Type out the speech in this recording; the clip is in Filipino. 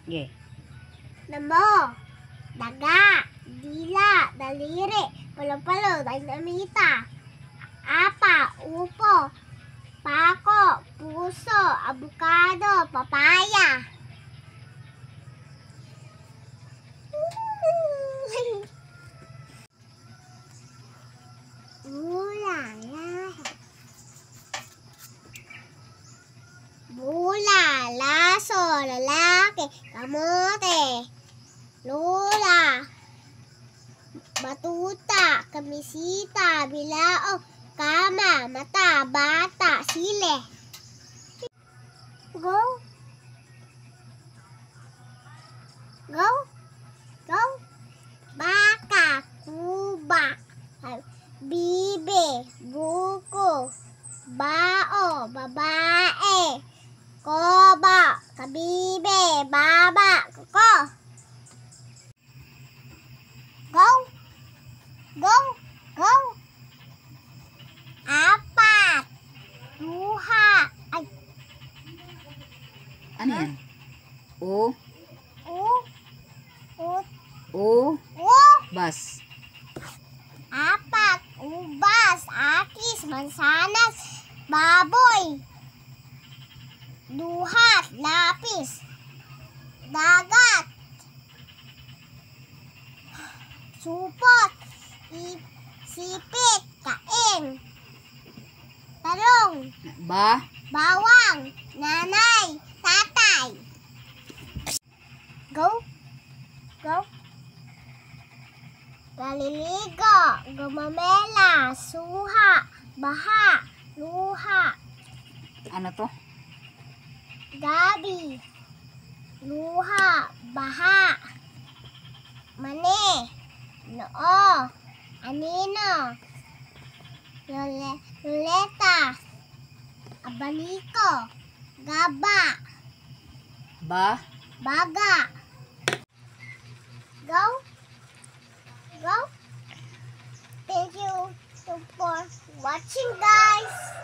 Ge. Namo, daga, dila, daliri, palo-palo, dinamita, apa, upo, pako, puso, abukado, papaya. Bula, laso, lalaki, kamote, lula, batuta, kamisita, bilao, kama, mata, bata, sile. Go. Go. Go. Baka, kuba, bibe, buko, bao, babae, koba, kabibe, baba, kuko. Go. Go. Go. Apat. Duha. Ay. Ano yan? O. U. Bas. Apat. Ubas. Akis. Mansanas. Baboy. Duhat. Lapis. Dagat. Supot. Sipit. Kain. Talong. Ba. Bawang. Nanay. Tatay. Go. Go. Galiligo. Gumamela. Suha. Baha. Luha. Ano to? Gabi. Luha. Baha. Mani. Noo. Anino. Luleta. Abaniko. Gaba. Ba. Baga. Go. Go. Thank you for watching, guys.